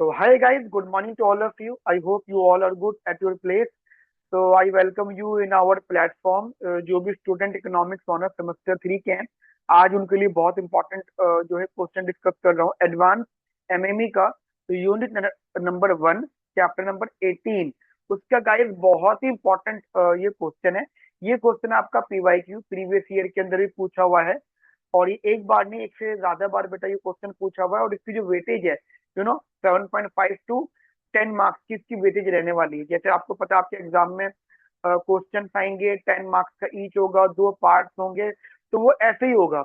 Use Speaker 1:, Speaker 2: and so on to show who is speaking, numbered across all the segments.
Speaker 1: So hi guys, good morning to all of you. I hope you all are good at your place. So I welcome you in our platform. जो भी student economics honours semester 3 के हैं, आज उनके लिए बहुत important जो है क्वेश्चन डिस्कस कर रहा हूँ एडवांस एमएमई का। तो यूनिट नंबर 1 चैप्टर नंबर 18 उसका गाइस बहुत ही इंपॉर्टेंट ये क्वेश्चन है। ये क्वेश्चन आपका पीवाईक्यू प्रीवियस ईयर के अंदर भी पूछा हुआ है और ये एक बार नहीं, एक से ज्यादा बार बेटा ये क्वेश्चन पूछा हुआ है। और इसकी जो वेटेज है 7.5 टू 10 मार्क्स की इसकी वेटेज रहने वाली है। जैसे आपको पता है आपके एग्जाम में क्वेश्चन आएंगे 10 मार्क्स का ईच होगा, दो पार्ट्स होंगे, तो वो ऐसे ही होगा।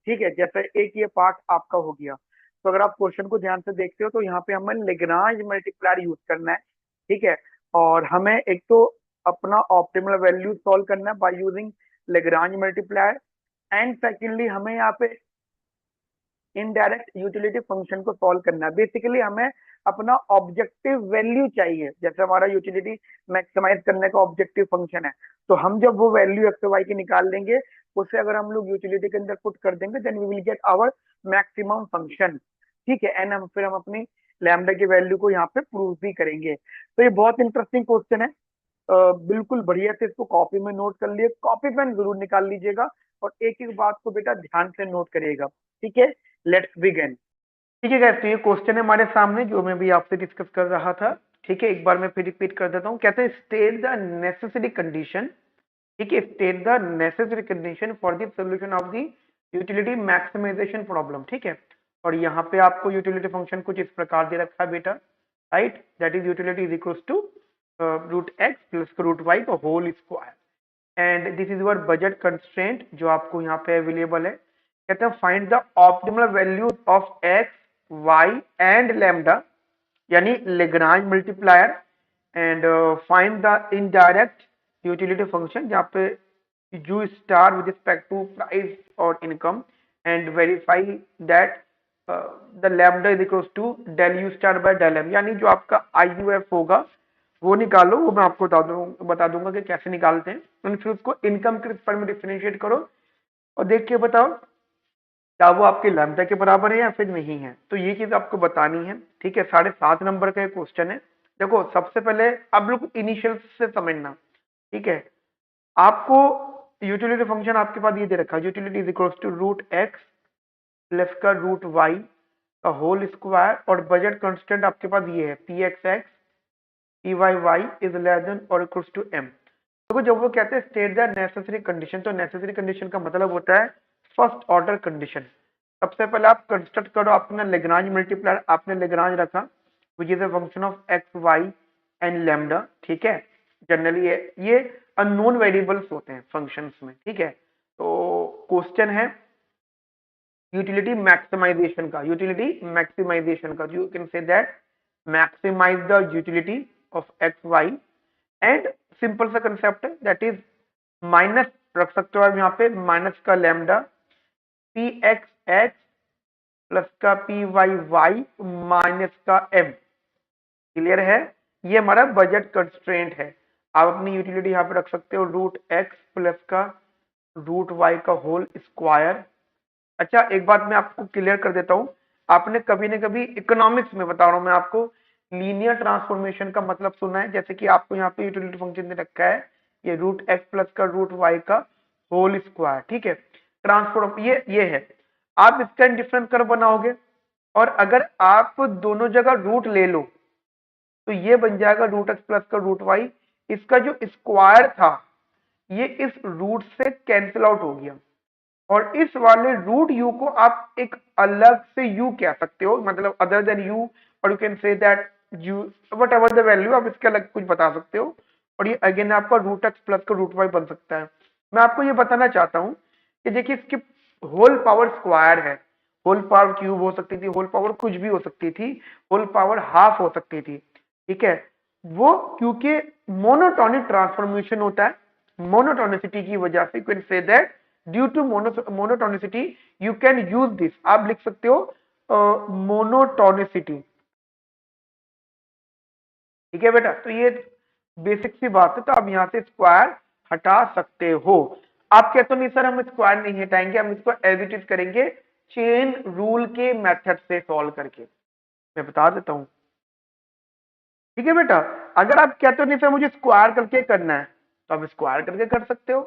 Speaker 1: ठीक है, जैसे एक ये पार्ट आपका हो गया। तो अगर आप क्वेश्चन को ध्यान से देखते हो तो यहाँ पे हमें लेग्रांज मल्टीप्लायर यूज करना है। ठीक है, और हमें एक तो अपना ऑप्टिमल वैल्यू सॉल्व करना है by using Lagrange multiplier, and secondly हमें यहाँ पे इनडायरेक्ट यूटिलिटी फंक्शन को सॉल्व करना है। बेसिकली हमें अपना ऑब्जेक्टिव वैल्यू चाहिए। जैसे हमारा यूटिलिटी मैक्सिमाइज करने का ऑब्जेक्टिव फंक्शन है, तो हम जब वो वैल्यू एक्स वाई की निकाल लेंगे, उसे अगर हम लोग यूटिलिटी के अंदर पुट कर देंगे, then we will get our maximum function. ठीक है, एंड हम अपनी लैम्डा की वैल्यू को यहाँ पे प्रूव भी करेंगे। तो ये बहुत इंटरेस्टिंग क्वेश्चन है। बिल्कुल बढ़िया से इसको कॉपी में नोट कर लिए, कॉपी पेन जरूर निकाल लीजिएगा और एक एक बात को बेटा ध्यान से नोट करिएगा। ठीक है, लेट्स बिगिन। ठीक है गाइस, तो ये क्वेश्चन है हमारे सामने जो मैं भी आपसे डिस्कस कर रहा था। ठीक है, एक बार मैं फिर रिपीट कर देता हूँ। कहते हैं स्टेट द नेसेसरी कंडीशन। ठीक है, state the necessary condition for the solution of the utility maximization problem. ठीक है, और यहाँ पे आपको यूटिलिटी फंक्शन कुछ इस प्रकार दे रखा है बेटा, right, that is utility is equal to root X plus root Y का whole square, and this is your budget constraint जो आपको यहाँ पे अवेलेबल है। कहते हैं find the optimal value of X Y and lambda, यानी Lagrange multiplier, and find the indirect utility function जहाँ पे U star with respect to price और income, and verify that the lambda is equal to del you star by del M, यानी जो आपका I U F होगा वो निकालो। वो मैं आपको बता दूंगा कि कैसे निकालते हैं। फिर उसको इनकम के रिस्पेक्ट में डिफरेंशिएट करो और देख के बताओ क्या वो आपके लैम्डा के बराबर है या फिर नहीं है। तो ये चीज आपको बतानी है। ठीक है, 7.5 नंबर का क्वेश्चन है। देखो, सबसे पहले आप लोग इनिशियल से समझना। ठीक है, आपको यूटिलिटी फंक्शन आपके पास ये दे रखा है, utility is equal to root X plus का रूट वाई का होल स्क्वायर, और बजट कांस्टेंट आपके पास ये है P X X P Y Y is less than और इक्वल टू एम। देखो, जब वो कहते हैं स्टेट द नेसेसरी कंडीशन, तो नेसेसरी कंडीशन का मतलब होता है फर्स्ट ऑर्डर कंडीशन। सबसे पहले आप कंस्ट्रक्ट करो अपना लेग्रांज मल्टीप्लायर। आपने लेग्रांज रखा which is a function of X Y and lambda. ठीक है, जनरली ये अननोन वेरिएबल्स होते हैं फंक्शंस में। ठीक है, तो क्वेश्चन है यूटिलिटी मैक्सिमाइजेशन का, यूटिलिटी मैक्सिमाइजेशन का। You can say that maximize the utility of X Y, and simple सा कंसेप्ट है दैट इज माइनस रख सकते हो आप यहाँ पे, माइनस का lambda P X X plus का पी वाई वाई माइनस का एम। क्लियर है, ये हमारा बजट कंस्ट्रेंट है। आप अपनी यूटिलिटी यहाँ पे रख सकते हो रूट एक्स प्लस का रूट वाई का होल स्क्वायर। अच्छा, एक बात मैं आपको क्लियर कर देता हूं। आपने कभी न कभी इकोनॉमिक्स में, बता रहा हूं मैं आपको, लीनियर ट्रांसफॉर्मेशन का मतलब सुना है। जैसे कि आपको यहाँ पे यूटिलिटी फंक्शन दे रखा है ये रूट एक्स प्लस का रूट वाई का होल स्क्वायर। ठीक है, ट्रांसफॉर्म ये है। आप इसका डिफरेंस कर्व बनाओगे और अगर आप दोनों जगह रूट ले लो तो ये बन जाएगा रूट एक्स प्लस का रूट वाई। इसका जो स्क्वायर था ये इस रूट से कैंसिल आउट हो गया, और इस वाले रूट यू को आप एक अलग से यू कह सकते हो, मतलब अदर देन यू, और you can say that you what ever the value, आप इसके अलग कुछ बता सकते हो। और ये अगेन आपका रूट एक्स प्लस का रूट वाई बन सकता है। मैं आपको ये बताना चाहता हूं कि देखिए इसकी होल पावर स्क्वायर है, होल पावर क्यूब हो सकती थी, होल पावर कुछ भी हो सकती थी, होल पावर हाफ हो सकती थी। ठीक है, वो क्योंकि मोनोटोनिक ट्रांसफॉर्मेशन होता है, मोनोटोनिसिटी की वजह से, you can say that due to monotonicity you can use this, आप लिख सकते हो मोनोटोनिसिटी। ठीक है बेटा, तो ये बेसिक सी बात है। तो आप यहां से स्क्वायर हटा सकते हो। आप कहते हो नहीं सर हम स्क्वायर नहीं हटाएंगे, हम इसको एज इट इज करेंगे चेन रूल के मेथड से सॉल्व करके। मैं बता देता हूं, ठीक है बेटा। अगर आप कहते हो नहीं सर मुझे स्क्वायर करके करना है, तो आप स्क्वायर करके कर सकते हो।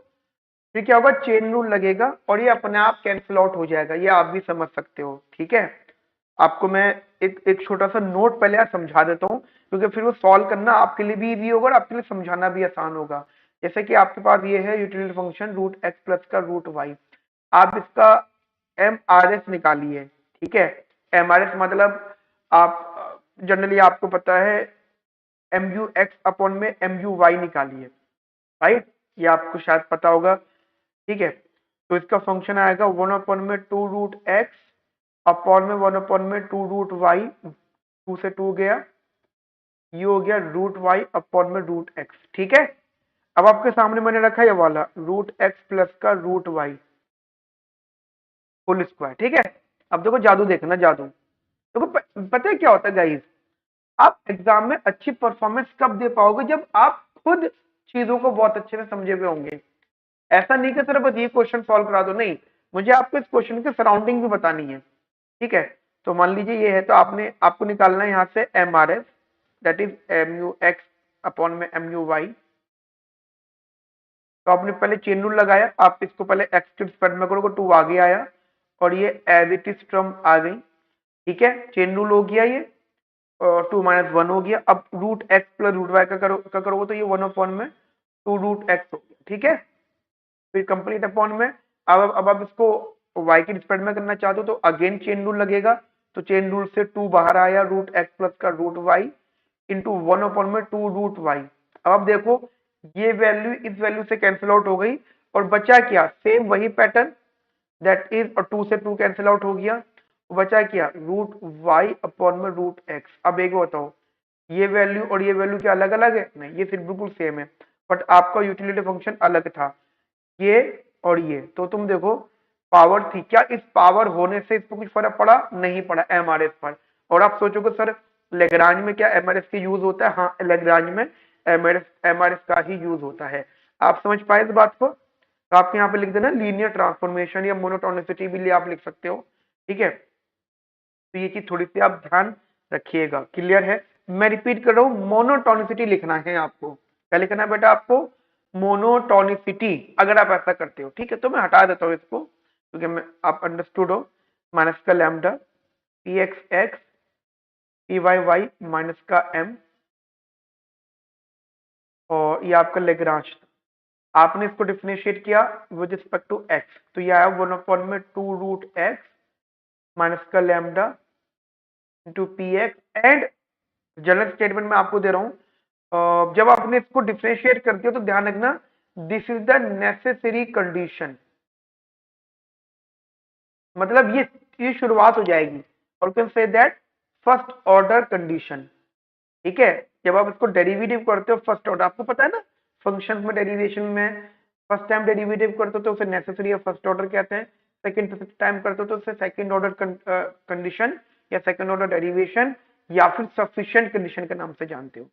Speaker 1: फिर क्या होगा, चेन रूल लगेगा और ये अपने आप कैंसिल आउट हो जाएगा, ये आप भी समझ सकते हो। ठीक है, आपको मैं एक एक छोटा सा नोट पहले यार समझा देता हूँ, क्योंकि फिर वो सॉल्व करना आपके लिए भी इजी होगा और आपके लिए समझाना भी आसान होगा। जैसे कि आपके पास ये है utility function root X plus का रूट वाई, आप इसका एम आर एस निकालिए। ठीक है, एम आर एस मतलब आप जनरली आपको पता है एम यू एक्स अपॉन में एम यू वाई निकालिए, राइट, ये आपको शायद पता होगा। ठीक है, तो इसका फंक्शन आएगा वन अपॉन में टू रूट एक्स अपॉन में वन अपॉन में टू रूट वाई, टू से टू गया, ये हो गया रूट वाई अपॉन में रूट एक्स। ठीक है, अब आपके सामने मैंने रखा ये वाला रूट एक्स प्लस का रूट वाई होल स्क्वायर। ठीक है, अब देखो जादू देखना, जादू देखो। पता है क्या होता है गाइस, आप एग्जाम में अच्छी परफॉर्मेंस कब दे पाओगे, जब आप खुद चीजों को बहुत अच्छे से समझे हुए होंगे। ऐसा नहीं कि सर बस ये क्वेश्चन सॉल्व करा दो, नहीं, मुझे आपको इस क्वेश्चन की सराउंडिंग भी बतानी है। ठीक है, तो मान लीजिए ये है, तो आपने आपको निकालना है यहाँ से M R S, that is M U X upon में एम यू वाई। तो आपने पहले चेन रूल लगाया, आप इसको पहले एक्स के स्क्वायर में करोगे, टू आगे आया और ये एज इट इज टर्म आ गई। ठीक है, चेन रूल हो गया ये, और टू माइनस वन हो गया। अब root X plus root Y का करोगे तो ये वन अपॉन में टू रूट एक्स हो गया। ठीक है, फिर कंप्लीट अपॉन में, अब आप इसको y के रिस्पेक्ट में करना चाहते हो तो अगेन चेन रूल लगेगा। तो चेन रूल से टू बाहर आया, रूट एक्स प्लस का root Y into one upon में टू रूट वाई। अब आप देखो ये वैल्यू इस वैल्यू से कैंसिल आउट हो गई और बचा क्या, सेम वही पैटर्न, दैट इज, और टू से टू कैंसिल आउट हो गया, बचा क्या रूट वाई अपॉन में रूट एक्स। अब एक बताओ, ये वैल्यू और ये वैल्यू क्या अलग अलग है? नहीं, ये सिर्फ बिल्कुल सेम है, बट आपका यूटिलिटी फंक्शन अलग था, ये और ये। तो तुम देखो पावर थी क्या, इस पावर होने से इसको कुछ फर्क पड़ा? नहीं पड़ा एमआरएस पर। और आप सोचोगे सर लेग्रांज में क्या एमआरएस की यूज होता है? हाँ, लेग्रांज में एमआरएस एमआरएस का ही यूज होता है। आप समझ पाए इस बात को? तो आप यहाँ पे लिख देना लीनियर ट्रांसफॉर्मेशन या मोनोटोनिसिटी भी आप लिख सकते हो। ठीक है, तो ये चीज थोड़ी सी आप ध्यान रखिएगा। क्लियर है? मैं रिपीट कर रहा हूँ, मोनोटोनिसिटी लिखना है आपको। क्या लिखना है बेटा आपको? मोनोटोनिसिटी। अगर आप ऐसा करते हो, ठीक है, तो मैं हटा देता हूँ इसको, क्योंकि मैं आप अंडरस्टूड हो। माइनस का lambda P X X P Y Y minus का एम, और ये आपका लेग्रांज। आपने इसको डिफरेंशिएट किया विद रिस्पेक्ट टू एक्स, तो ये आया वन अपॉन में टू रूट एक्स माइनस का lambda into P x. And general statement में आपको दे रहा हूं, जब आपने इसको डिफरेंशिएट करते हो तो ध्यान रखना, this is the necessary condition, मतलब ये शुरुआत हो जाएगी, और can say that first order condition. ठीक है, जब आप इसको डेरिवेटिव करते हो फर्स्ट ऑर्डर, आपको पता है ना फंक्शन में डेरिवेशन में फर्स्ट टाइम डेरिवेटिव करते हो तो उसे नेसेसरी या फर्स्ट ऑर्डर कहते हैं, सेकंड टाइम करते हो तो उसे सेकंड ऑर्डर कंडीशन या सेकंड ऑर्डर डेरिवेशन या फिर सफिशिएंट कंडीशन के नाम से जानते हो।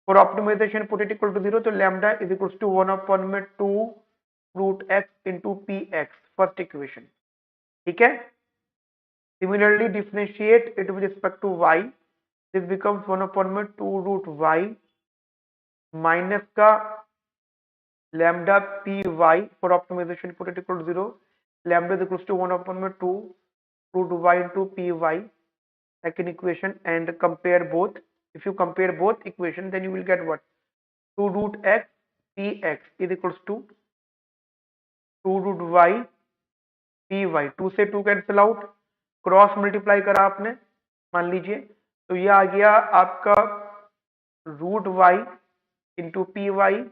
Speaker 1: For optimization put it equal to zero, तो lambda is equal to one upon में two root X into P X, first equation. ठीक है, similarly differentiate it with respect to y, this becomes one upon में two root Y minus का lambda py, for optimization put it equal to 0, lambda is equals to 1 upon में 2 root y into py, second equation, and compare both. If you compare both equation, then you will get what, 2 root x px is equals to 2 root y py, 2 से 2 cancel out, cross multiply करा आपने, मान लीजिए, तो ये आ गया आपका root Y into P Y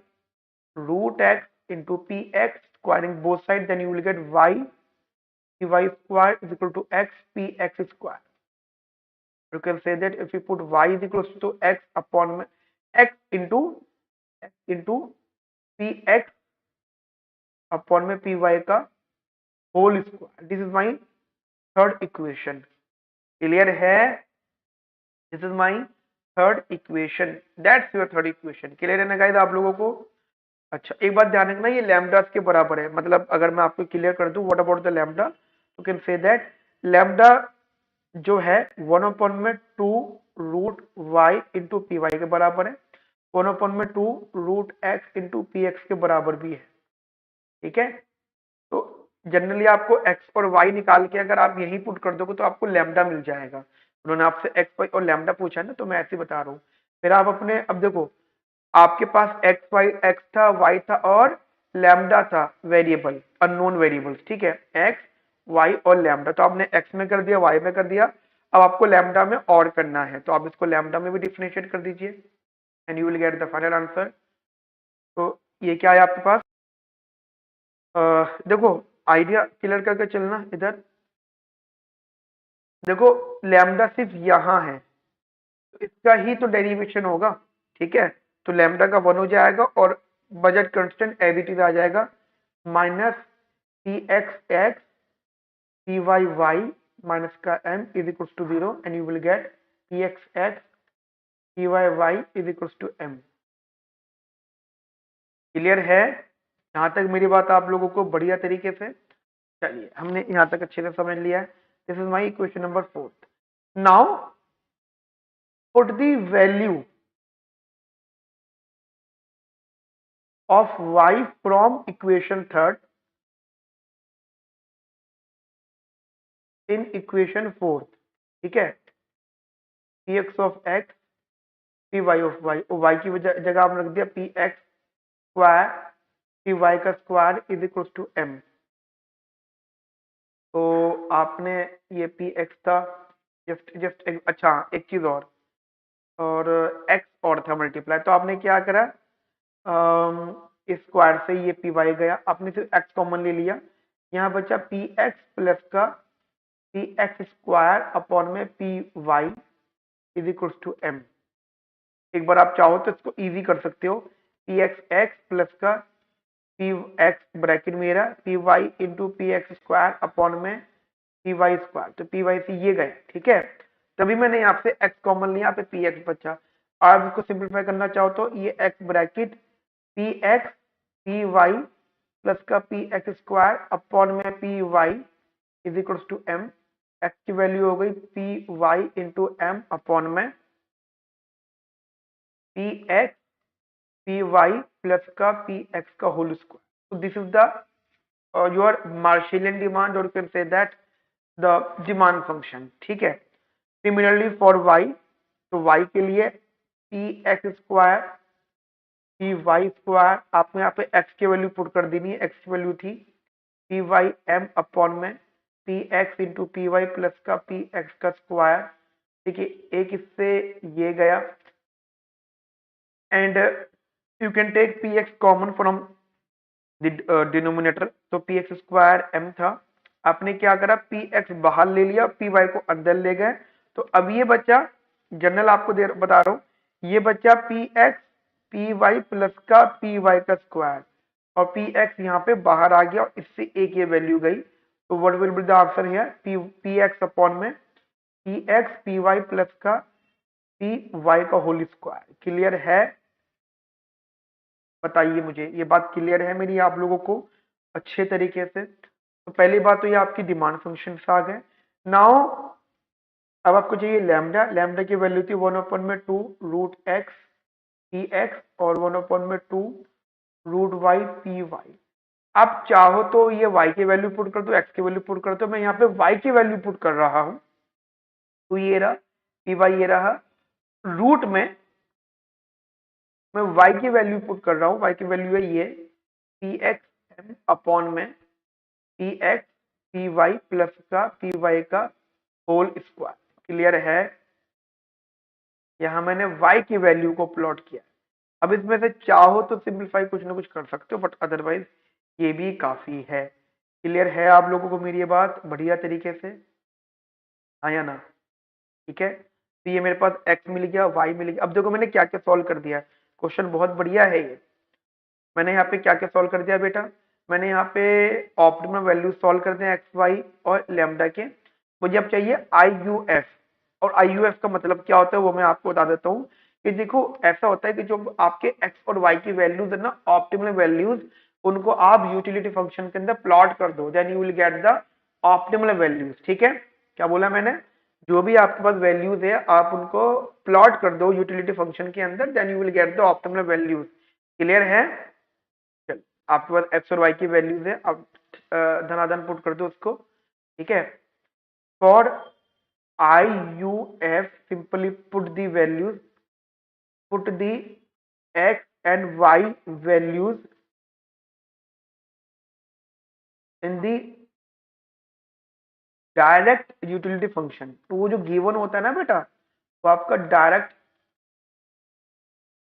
Speaker 1: root x into px, squaring both sides, then you will get y py square is equal to x px square. You can say that if you put y is equals to x upon x into px upon में py का whole square, this is my third equation. Clear है? This is my third equation, that's your third equation. Clear है ना guys आप लोगों को? अच्छा, एक बात ध्यान रखना, ये लैम्डास के बराबर है, मतलब अगर मैं आपको क्लियर कर दूं what about the lambda, you can say that lambda जो है 1/2 √y इंटू पी वाई के बराबर है, 1/2 √x इंटू पी एक्स के बराबर भी है। ठीक है, तो जनरली आपको x और y निकाल के अगर आप यही पुट कर दोगे तो आपको लैम्डा मिल जाएगा। उन्होंने आपसे x y और लैम्डा पूछा है ना, तो मैं ऐसे ही बता रहा हूँ। फिर आप अपने, अब देखो आपके पास x था, y था और लैम्डा था, वेरिएबल अननोन वेरिएबल्स। ठीक है, x y और लैम्डा, तो आपने x में कर दिया, y में कर दिया। अब आपको लैम्डा में और करना है, तो आप इसको लैम्डा में भी डिफरेंशिएट कर दीजिए and you will get the final answer. तो ये क्या है आपके पास, देखो आइडिया क्लियर करके चलना इधर। देखो लैम्डा सिर्फ यहाँ है, तो इसका ही तो डेरिवेशन होगा। ठीक है, तो लैम्डा का 1 हो जाएगा और बजट कांस्टेंट एज आ जाएगा, minus P X X P Y Y minus का M is equal to 0 and you will get P X X P Y Y is equal to M. Clear है यहाँ तक मेरी बात आप लोगों को बढ़िया तरीके से? चलिए, हमने यहाँ तक अच्छे से समझ लिया है। This is my question number 4। Now put the value of y from equation third in equation fourth। ठीक है, P X of X P Y of Y, Y की जगह आपने रख दिया P X square P Y का square is equal to M. तो आपने ये पी एक्स था, जस्ट जस्ट अच्छा एक चीज और एक्स और था मल्टीप्लाई, तो आपने क्या करा, इस स्क्वायर से ये पी वाई गया, आपने सिर्फ एक्स कॉमन ले लिया, यहाँ बचा पी एक्स प्लस का पी एक्स स्क्वायर अपॉन में P Y is equal to M. एक बार आप चाहो तो इसको इजी कर सकते हो, पी एक्स एक्स प्लस का पी एक्स ब्रैकेट में रहा P Y into P X square upon में पी वाई स्क्वायर, तो पी वाई से ये गए। ठीक है, तभी मैंने यहाँ से एक्स कॉमन लिया, यहाँ पे पी एक्स बचा। आप इसको सिंप्लीफाई करना चाहो तो ये X bracket P X P Y plus का पी एक्स स्क्वायर अपॉन में P Y is equal to M. X की वैल्यू हो गई P Y into M upon में P X P Y plus का पी एक्स का whole square. तो this is the your Marshallian demand और you can say that the demand function. ठीक है, सिमिलरली फॉर वाई, तो वाई के लिए P X square P Y square, आपने यहाँ पे एक्स की वैल्यू पुट कर देनी है, एक्स की वैल्यू थी पी वाई एम अपॉन में P X into P Y plus का पी एक्स का स्क्वायर। ठीक है, एक इससे ये गया and you can take P X common from denominator, तो पी एक्स स्क्वायर एम था, आपने क्या करा पी एक्स बाहर ले लिया, पी वाई को अंदर ले गए, तो अब ये बच्चा जनरल आपको बता रहा हूँ, ये बच्चा P X P Y plus का पी वाई का स्क्वायर और पी एक्स यहाँ पे बाहर आ गया और इससे एक ये वैल्यू गई, तो what will be the answer here, P X upon में P X P Y plus का पी वाई का होल स्क्वायर। क्लियर है? बताइए मुझे, ये बात क्लियर है मेरी आप लोगों को अच्छे तरीके से? तो पहली बात तो ये आपकी डिमांड फंक्शन आ गए। नाउ अब आपको चाहिए लैम्डा, लैम्डा की वैल्यू थी 1/2 √x पी एक्स और 1/2 √y पी वाई। आप चाहो तो ये y की वैल्यू पुट कर दो, x की वैल्यू पुट कर दो, मैं यहाँ पे y की वैल्यू पुट कर रहा हूँ, तो ये रहा पी वाई, ये रहा रूट में मैं y की वैल्यू पुट कर रहा हूँ, y की वैल्यू है ये पी एक्स एम अपॉन में P X P Y plus का पी वाई का होल स्क्वायर। क्लियर है? यहाँ मैंने y की वैल्यू को प्लॉट किया। अब इसमें से चाहो तो सिंप्लीफाई कुछ ना कुछ कर सकते हो, बट अदरवाइज ये भी काफी है। क्लियर है आप लोगों को मेरी ये बात बढ़िया तरीके से? हाँ या ना? ठीक है, तो ये मेरे पास x मिल गया, y मिल गया। अब देखो मैंने क्या क्या सॉल्व कर दिया, क्वेश्चन बहुत बढ़िया है ये। मैंने यहाँ पे क्या क्या सॉल्व कर दिया बेटा, मैंने यहाँ पे ऑप्टिमम वैल्यू सॉल्व कर दिया एक्स वाई और लैम्डा के। मुझे अब चाहिए आई यू एफ, और आई यू एफ का मतलब क्या होता है वो मैं आपको बता देता हूँ कि देखो ऐसा होता है कि जो आपके एक्स और वाई की वैल्यूज है ना, ऑप्टिमल वैल्यूज, उनको आप यूटिलिटी फंक्शन के अंदर प्लॉट कर दो, then you will get the optimal values. ठीक है, क्या बोला मैंने, जो भी आपके पास वैल्यूज है आप उनको प्लॉट कर दो यूटिलिटी फंक्शन के अंदर, then you will get the optimal values. Clear है? चल, आपके पास एक्स और वाई की वैल्यूज है, आप धनाधन पुट कर दो उसको। ठीक है, for I U F simply put the values, put the X and Y values in the direct utility function. तो वो जो गिवन होता है ना बेटा, वो आपका डायरेक्ट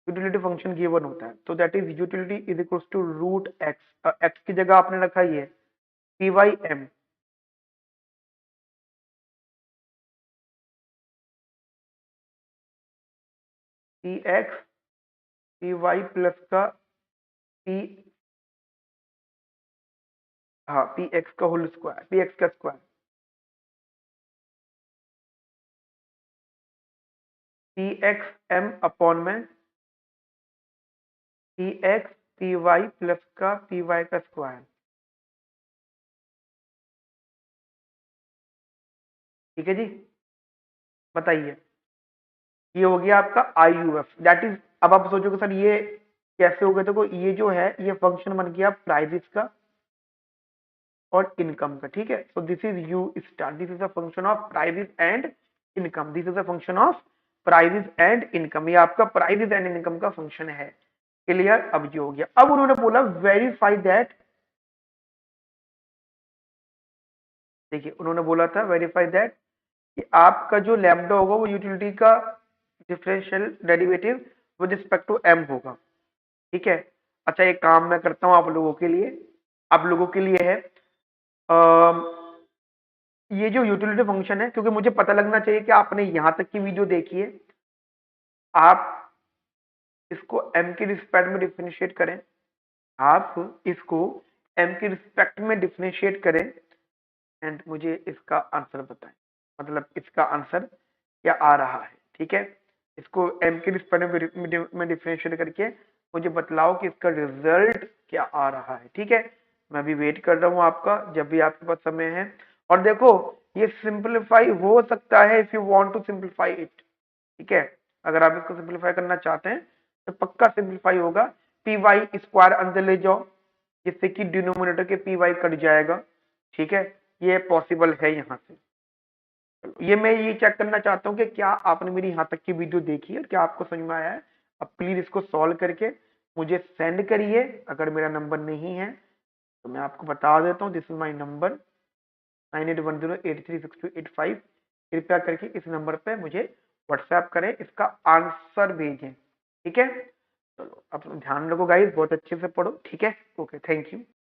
Speaker 1: यूटिलिटी फंक्शन गिवन होता है। तो that is utility is equal to root X, X की जगह आपने रखा ही है P Y M. P X P Y plus का पी, हाँ पी एक्स का होल स्क्वायर, पी एक्स का square, P X M upon में P X P Y plus का पी वाई का स्क्वायर। ठीक है जी, बताइए। ये हो गया आपका I U F, that is. अब आप सोचोगे सर ये कैसे हो गया? देखो ये जो है ये फंक्शन बन गया प्राइजेस का और इनकम का। ठीक है, so this is U star, this is a function of prices and income, this is a function of prices and income. ये आपका प्राइजेस एंड इनकम का फंक्शन है। क्लियर? अब ये हो गया। अब उन्होंने बोला वेरीफाई दैट, देखिए उन्होंने बोला था वेरीफाई दैट कि आपका जो लैम्डा होगा वो यूटिलिटी का differential derivative with respect to M होगा। ठीक है, अच्छा एक काम मैं करता हूं आप लोगों के लिए, आप लोगों के लिए है, अम, ये जो यूटिलिटी फंक्शन है, क्योंकि मुझे पता लगना चाहिए कि आपने यहां तक की वीडियो देखी है, आप इसको एम के रिस्पेक्ट में डिफरेंशिएट करें, आप इसको एम के रिस्पेक्ट में डिफरेंशिएट करें एंड मुझे इसका आंसर बताएं, मतलब इसका आंसर क्या आ रहा है। ठीक है, इसको एम के रिस्पेक्ट में डिफरेंशिएट करके मुझे बतलाओ कि इसका रिजल्ट क्या आ रहा है। ठीक है, मैं भी वेट कर रहा हूँ आपका, जब भी आपके पास समय है। और देखो ये सिंपलीफाई हो सकता है if you want to simplify it. ठीक है, अगर आप इसको सिंपलीफाई करना चाहते हैं तो पक्का सिंपलीफाई होगा। पी वाई स्क्वायर अंदर ले जाओ जिससे कि डिनोमिनेटर के पी वाई कट जाएगा। ठीक है, ये पॉसिबल है यहाँ से। ये मैं ये चेक करना चाहता हूँ कि क्या आपने मेरी यहाँ तक की वीडियो देखी है और क्या आपको समझ में आया है। अब प्लीज इसको सॉल्व करके मुझे सेंड करिए। अगर मेरा नंबर नहीं है तो मैं आपको बता देता हूँ, दिस इज माई नंबर 9810836285। कृपया करके इस नंबर पे मुझे व्हाट्सएप करें, इसका आंसर भेजें। ठीक है, चलो अब ध्यान रखो गाइस, बहुत अच्छे से पढ़ो। ठीक है, ओके, थैंक यू।